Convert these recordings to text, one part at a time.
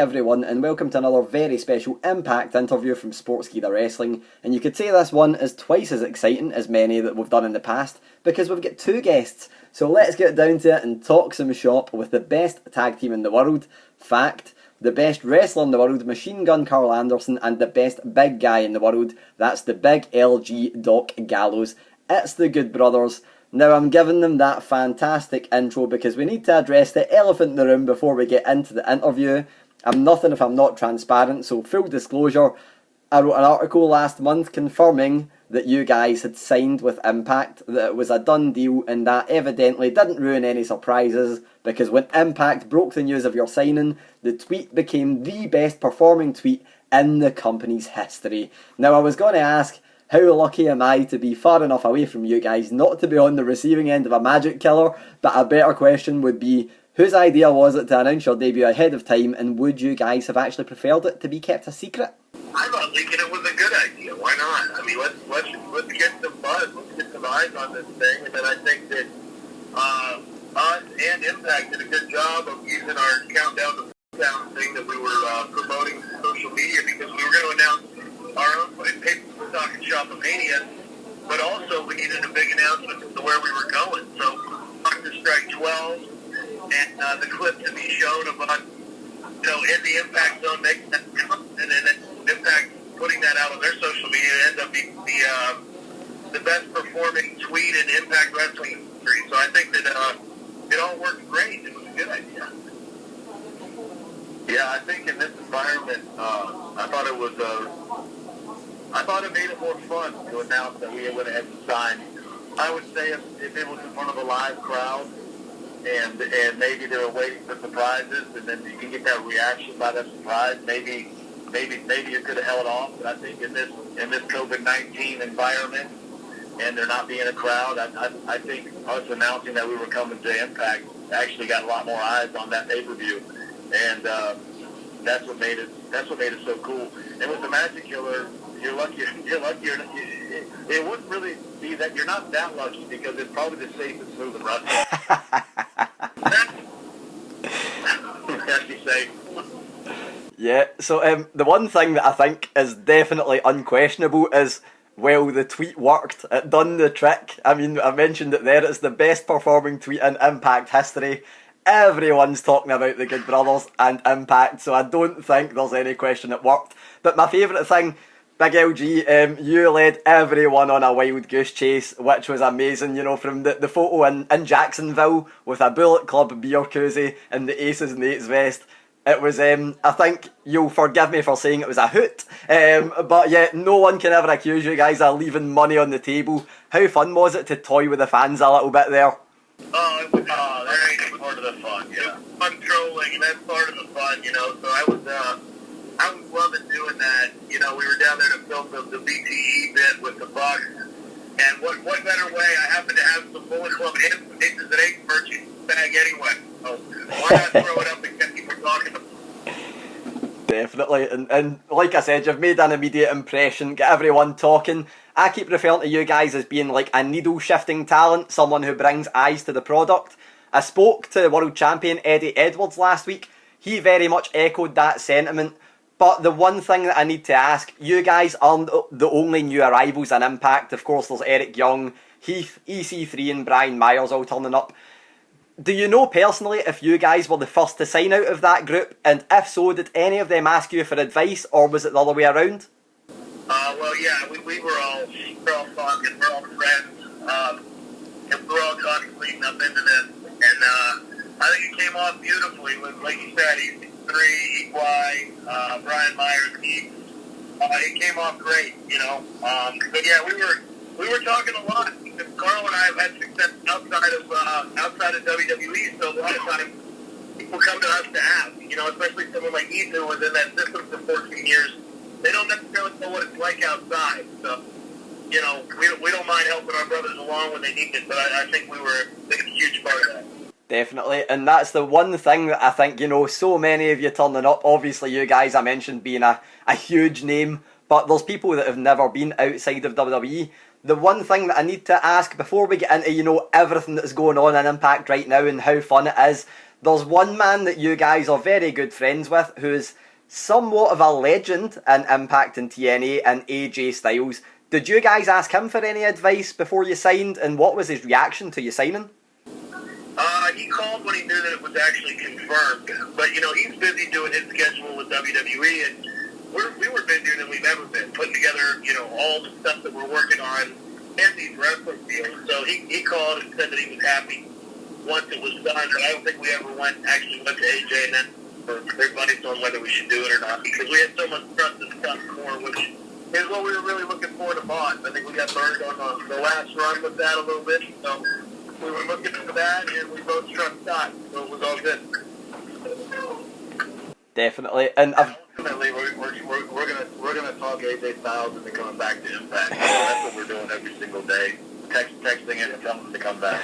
everyone, and welcome to another very special Impact interview from Sportskeeda Wrestling. And you could say this one is twice as exciting as many that we've done in the past, because we've got two guests. So let's get down to it and talk some shop with the best tag team in the world, Fact, the best wrestler in the world, Machine Gun Karl Anderson, and the best big guy in the world, that's the big LG Doc Gallows. It's the Good Brothers. Now I'm giving them that fantastic intro because we need to address the elephant in the room before we get into the interview. I'm nothing if I'm not transparent, so full disclosure, I wrote an article last month confirming that you guys had signed with Impact, that it was a done deal, and that evidently didn't ruin any surprises, because when Impact broke the news of your signing, the tweet became the best performing tweet in the company's history. Now I was going to ask, how lucky am I to be far enough away from you guys not to be on the receiving end of a magic killer? But a better question would be, whose idea was it to announce your debut ahead of time, and would you guys have actually preferred it to be kept a secret? I thought thinking it was a good idea. Why not? I mean, let's get some buzz. Let's get some eyes on this thing. And then I think that us and Impact did a good job of using our countdown to down thing that we were promoting on social media, because we were going to announce our own paper stock and shop-a-mania, but also we needed a big announcement as to where we were going. So, Dr. Strike 12 and the clip to be shown of us, in the Impact Zone, making that count, and then Impact putting that out on their social media, ended up being the best performing tweet in Impact Wrestling history. So I think that it all worked great. It was a good idea. Yeah, I think in this environment, I thought it made it more fun to announce that we went ahead and signed. I would say if it was in front of a live crowd and maybe they were waiting for surprises, and then you can get that reaction by that surprise, maybe you could have held off. But I think in this COVID-19 environment, and there not being a crowd, I think us announcing that we were coming to Impact actually got a lot more eyes on that pay-per-view, and that's what made it so cool. And with the Magic Killer, you're lucky. It wouldn't really be that you're not that lucky, because it's probably the safest move in wrestling. As you say. Yeah. So the one thing that I think is definitely unquestionable is, well, the tweet worked. It done the trick. I mean, I mentioned it there. It's the best performing tweet in Impact history. Everyone's talking about the Good Brothers and Impact, so I don't think there's any question it worked. But my favourite thing, Big LG, you led everyone on a wild goose chase, which was amazing, from the photo in Jacksonville with a Bullet Club beer koozie and the Aces and Eights vest. It was, I think you'll forgive me for saying it was a hoot, but yeah, no one can ever accuse you guys of leaving money on the table. How fun was it to toy with the fans a little bit there? Oh, that ain't part of the fun, yeah. Fun trolling, and that's part of the fun, so I was loving doing that. We were down there to film the BTE bit with the Bucks, and what better way? I happen to have some Bullet Club and some Aces and Eights merch bag anyway, so why not throw it up and get people talking about it? Definitely, and like I said, you've made an immediate impression, get everyone talking. I keep referring to you guys as being like a needle-shifting talent, someone who brings eyes to the product. I spoke to the world champion Eddie Edwards last week. He very much echoed that sentiment. But the one thing that I need to ask, you guys aren't the only new arrivals in Impact. Of course, there's Eric Young, Heath, EC3 and Brian Myers all turning up. Do you know personally if you guys were the first to sign out of that group? And if so, did any of them ask you for advice, or was it the other way around? Well, yeah, we were all talking, we're all friends, and we're all talking leading up into this, and I think it came off beautifully with, like you said, E3, EY, Brian Myers, Heath. It came off great, but yeah, we were talking a lot. Karl and I have had success outside of WWE, so a lot of times people come to us to ask, especially someone like Heath, who was in that system for 14 years. They don't necessarily know what it's like outside, so, we don't mind helping our brothers along when they need it, but I think we were a huge part of that. Definitely, and that's the one thing that I think, so many of you turning up, obviously you guys I mentioned being a huge name, but there's people that have never been outside of WWE. The one thing that I need to ask before we get into, everything that's going on in Impact right now and how fun it is, there's one man that you guys are very good friends with who's somewhat of a legend in Impact and TNA, and AJ Styles. Did you guys ask him for any advice before you signed, and what was his reaction to you signing? He called when he knew that it was actually confirmed. But, you know, he's busy doing his schedule with WWE, and we were busier than we've ever been, putting together, you know, all the stuff that we're working on and these wrestling deals. So he called and said that he was happy once it was done, but I don't think we ever actually went to AJ and then for everybody on whether we should do it or not, because we had so much trust in Scott more, which is what we were really looking for to bond. I think we got burned on the last run with that a little bit, so we were looking for that, and we both trust Scott, so it was all good. Definitely, and ultimately, we're gonna talk AJ Styles into coming back to Impact. That's what we're doing every single day, texting him and telling him to come back.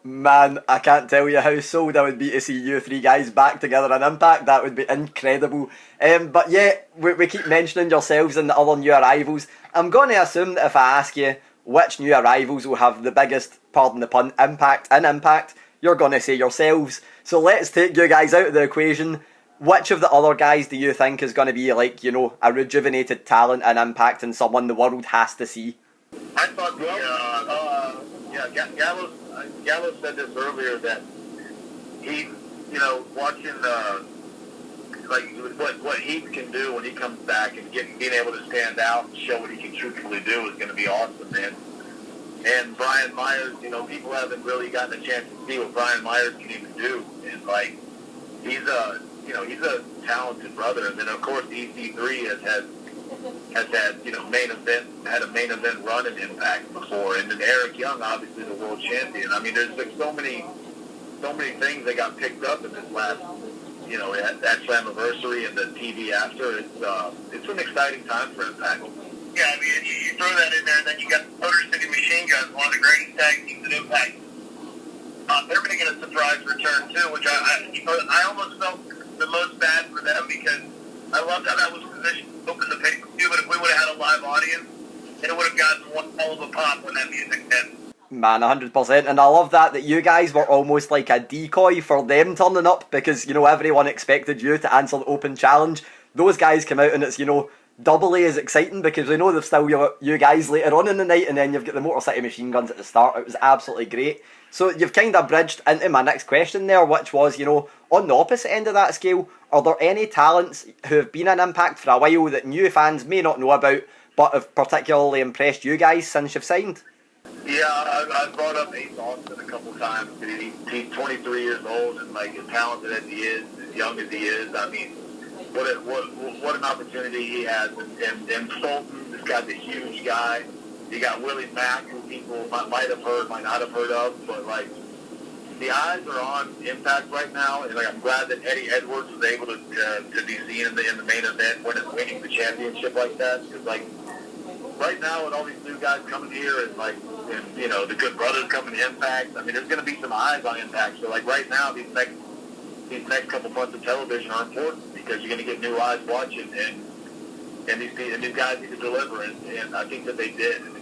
Man, I can't tell you how sold I would be to see you three guys back together in Impact. That would be incredible. But yeah, we keep mentioning yourselves and the other new arrivals. I'm going to assume that if I ask you which new arrivals will have the biggest, pardon the pun, impact in Impact, you're going to say yourselves. So let's take you guys out of the equation. Which of the other guys do you think is going to be like, you know, a rejuvenated talent in Impact and someone the world has to see? I thought Gallows said this earlier, that he, you know, watching like what he can do when he comes back and being able to stand out and show what he can truthfully do is going to be awesome, man. And Brian Myers, you know, people haven't really gotten a chance to see what Brian Myers can even do, and like he's a talented brother. And then of course EC3 has had, you know, had a main event run in Impact before, and then Eric Young, obviously the world champion. I mean, there's like so many things that got picked up in this last, you know, at Slammiversary and the TV after. It's an exciting time for Impact. Yeah, I mean, you throw that in there, and then you got Motor City Machine Guns, one of the greatest tag teams in Impact. They're going to get a surprise return too, which I almost felt the most bad for them, because I loved how that was positioned to open the pay-per-view, but if we would have had a live audience, it would have gotten one hell of a pop when that music hit. Man, 100%, and I love that you guys were almost like a decoy for them turning up, because, you know, everyone expected you to answer the open challenge. Those guys come out and it's, you know, doubly as exciting, because we know they've still you guys later on in the night, and then you've got the Motor City Machine Guns at the start. It was absolutely great. So you've kind of bridged into my next question there, which was, you know, on the opposite end of that scale, are there any talents who have been in Impact for a while that new fans may not know about, but have particularly impressed you guys since you've signed? Yeah, I've brought up Ace Austin a couple times. He's 23 years old, and like as talented as he is, as young as he is, I mean, what an opportunity he has. And Fulton, this guy's a huge guy. You got Willie Mack, who people might have heard, might not have heard of, but like the eyes are on Impact right now, and like I'm glad that Eddie Edwards was able to be seen in the main event winning the championship like that, because like right now with all these new guys coming here and you know the Good Brothers coming to Impact, I mean there's going to be some eyes on Impact. So like right now these next couple months of television are important, because you're going to get new eyes watching, and these guys need to deliver, and I think that they did. And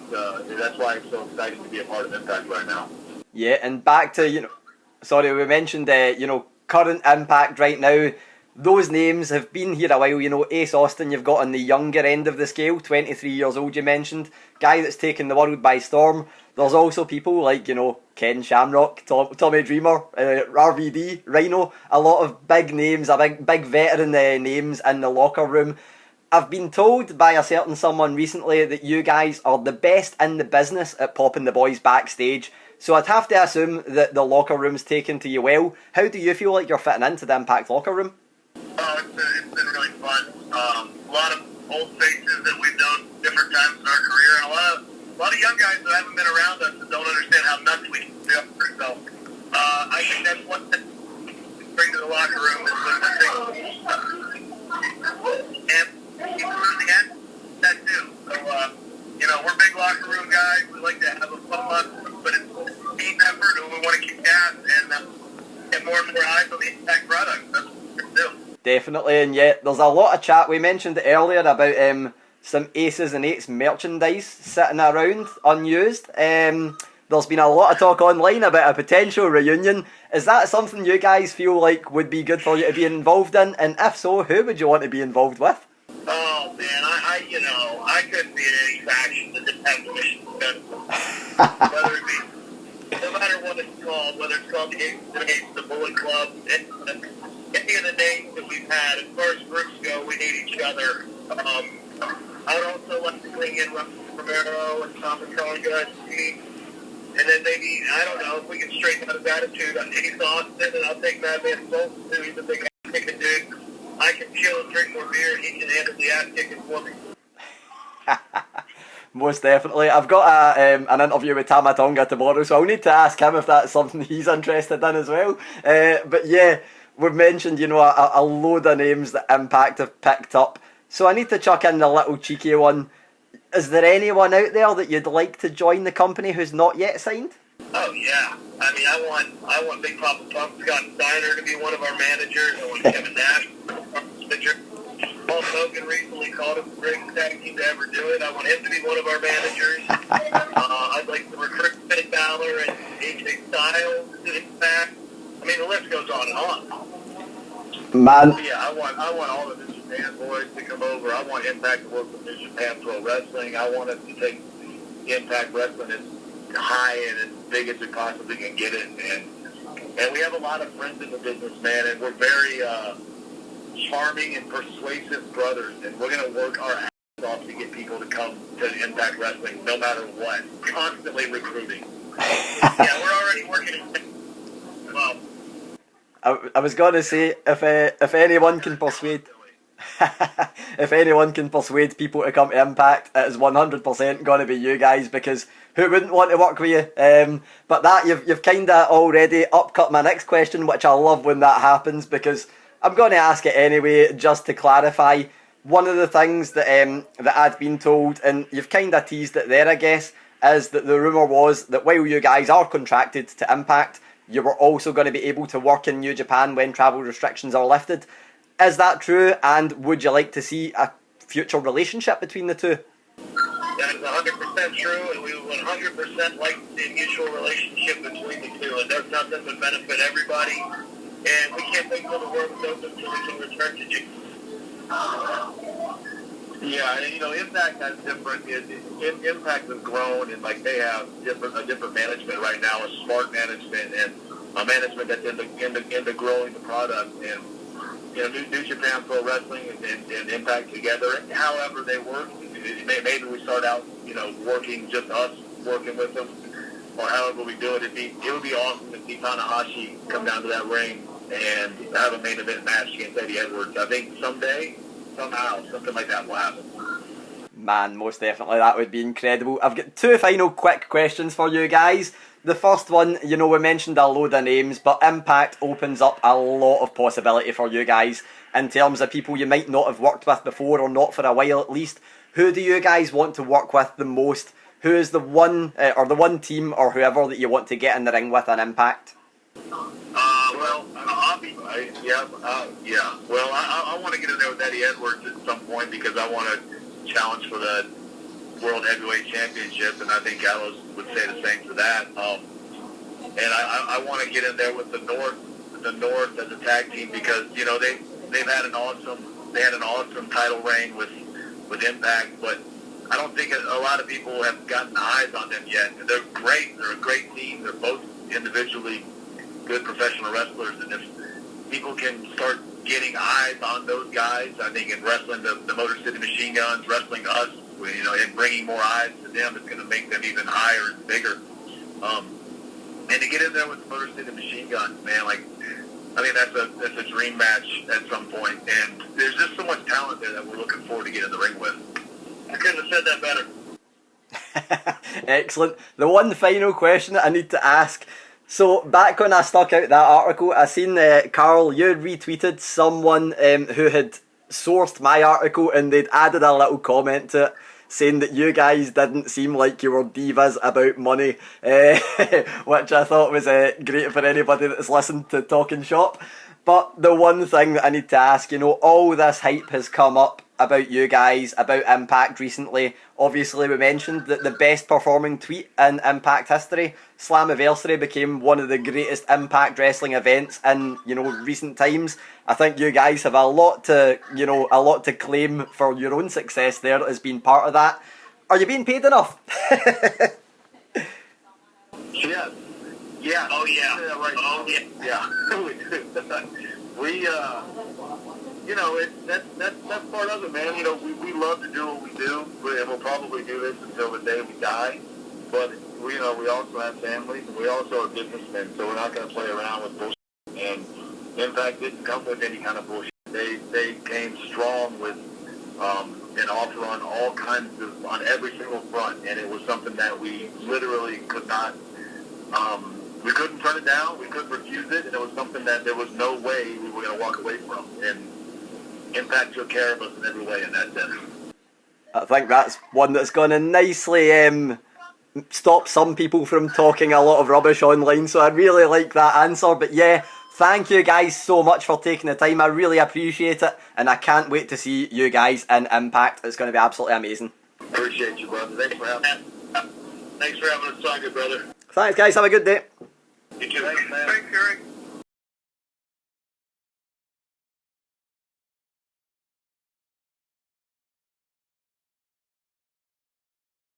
that's why it's so exciting to be a part of Impact right now. Yeah, and back to, you know, sorry, we mentioned, you know, current Impact right now. Those names have been here a while, you know. Ace Austin, you've got on the younger end of the scale, 23 years old, you mentioned. Guy that's taken the world by storm. There's also people like, you know, Ken Shamrock, Tommy Dreamer, RVD, Rhino. A lot of big names, big veteran names in the locker room. I've been told by a certain someone recently that you guys are the best in the business at popping the boys backstage. So I'd have to assume that the locker room's taken to you well. How do you feel like you're fitting into the Impact locker room? Oh, it's been really fun. A lot of old faces that we've known different times in our career, and a lot of young guys that haven't been around us that don't understand how nuts we can be up for. So I think that's what we bring to the locker room is and people really had that too. So you know, we're big locker room guys. We like to have a fun month, but it's a team effort, and we want to keep gas and get more and more eyes on the Impact product. That's what we're going to do. Definitely, and yet there's a lot of chat. We mentioned it earlier about some Aces and Eights merchandise sitting around unused. There's there's been a lot of talk online about a potential reunion. Is that something you guys feel like would be good for you to be involved in? And if so, who would you want to be involved with? Oh man, I couldn't be in any faction that didn't have permission to go. Whether it be, no matter what it's called, whether it's called the Bullet Club, any of the names that we've had, as far as groups go, we need each other. I would also like to bring in Romero and Thomas Conga and Steve. And then maybe, I don't know, if we can straighten out his attitude. He's Austin, and I'll take Madman Fulton, too. He's a big ass-kicking dude. I can chill and drink more beer, and he can handle the ass-kicking for me. Most definitely. I've got an interview with Tama Tonga tomorrow, so I'll need to ask him if that's something he's interested in as well. But yeah, we've mentioned, a load of names that Impact have picked up. So I need to chuck in a little cheeky one. Is there anyone out there that you'd like to join the company who's not yet signed? Oh yeah, I want Big Papa Pump Scott Steiner to be one of our managers. I want Kevin Nash, manager. Paul Hogan recently called him the greatest tag team to ever do it. I want him to be one of our managers. I'd like to recruit Finn Balor and AJ Styles to Impact. The list goes on and on. Man. Yeah, I want all of the New Japan boys to come over. I want Impact to work with New Japan Pro Wrestling. I want us to take Impact Wrestling as high and as big as we possibly can get it. And we have a lot of friends in the business, man, and we're very charming and persuasive brothers, and we're going to work our ass off to get people to come to Impact Wrestling no matter what. Constantly recruiting. Yeah, we're already working. Well, I was going to say, if anyone can persuade... if anyone can persuade people to come to Impact, it is 100% going to be you guys, because who wouldn't want to work with you? But that, you've kind of already upcut my next question, which I love when that happens, because I'm going to ask it anyway, just to clarify. One of the things that I'd been told, and you've kind of teased it there, I guess, is that the rumour was that while you guys are contracted to Impact, you were also going to be able to work in New Japan when travel restrictions are lifted. Is that true, and would you like to see a future relationship between the two? That is 100% true, and we would 100% like the mutual relationship between the two. It does nothing but benefit everybody, and we can't wait till the world is open so we can return to Japan. Yeah, and Impact has different. Impact has grown, and they have a different management right now, a smart management, and a management that's into growing the product. And New Japan Pro Wrestling and Impact together, however they work. Maybe we start out, working just us working with them, or however we do it. It would be awesome to see Tanahashi come down to that ring and have a main event match against Eddie Edwards. I think someday, somehow, something like that will happen. Man, most definitely, that would be incredible. I've got two final quick questions for you guys. The first one, we mentioned a load of names, but Impact opens up a lot of possibility for you guys in terms of people you might not have worked with before, or not for a while at least. Who do you guys want to work with the most? Who is the one team or whoever that you want to get in the ring with an Impact? Well, I want to get in there with Eddie Edwards at some point, because I want to challenge for the World Heavyweight Championship, and I think Gallows would say the same for that. And I want to get in there with the North as a tag team, because they've had an awesome title reign with Impact, but I don't think a lot of people have gotten eyes on them yet. They're great. They're a great team. They're both individually good professional wrestlers, and if people can start getting eyes on those guys, I think in wrestling the Motor City Machine Guns, wrestling us, and bringing more eyes to them, it's going to make them even higher and bigger. And to get in there with the Motor City Machine Guns, man, that's a dream match at some point. And there's just so much talent there that we're looking forward to getting in the ring with. I couldn't have said that better. Excellent. The one final question that I need to ask. So back when I stuck out that article, I seen Karl, you had retweeted someone who had sourced my article, and they'd added a little comment to it saying that you guys didn't seem like you were divas about money, which I thought was great for anybody that's listened to Talking Shop. But the one thing that I need to ask, all this hype has come up about you guys, about Impact recently. Obviously, we mentioned that the best performing tweet in Impact history, Slammiversary, became one of the greatest Impact wrestling events in, recent times. I think you guys have a lot to claim for your own success there as being part of that. Are you being paid enough? Yeah. Yeah. Oh yeah. Yeah. Right. Oh yeah. Yeah. we that's part of it, man. We love to do what we do, and we'll probably do this until the day we die. But we also have families, and we also are businessmen, so we're not going to play around with bullshit. And Impact didn't come with any kind of bullshit. They came strong with an offer on all kinds of, on every single front, and it was something that we literally could not. We couldn't turn it down. We couldn't refuse it, and it was something that there was no way we were going to walk away from. And Impact took care of us in every way in that sense. I think that's one that's going to nicely stop some people from talking a lot of rubbish online, so I really like that answer. But yeah, thank you guys so much for taking the time. I really appreciate it, and I can't wait to see you guys in Impact. It's going to be absolutely amazing. Appreciate you, brother. Thanks for having us on, good brother. Thanks, guys. Have a good day. You too. Thanks, man. Thanks, Gary.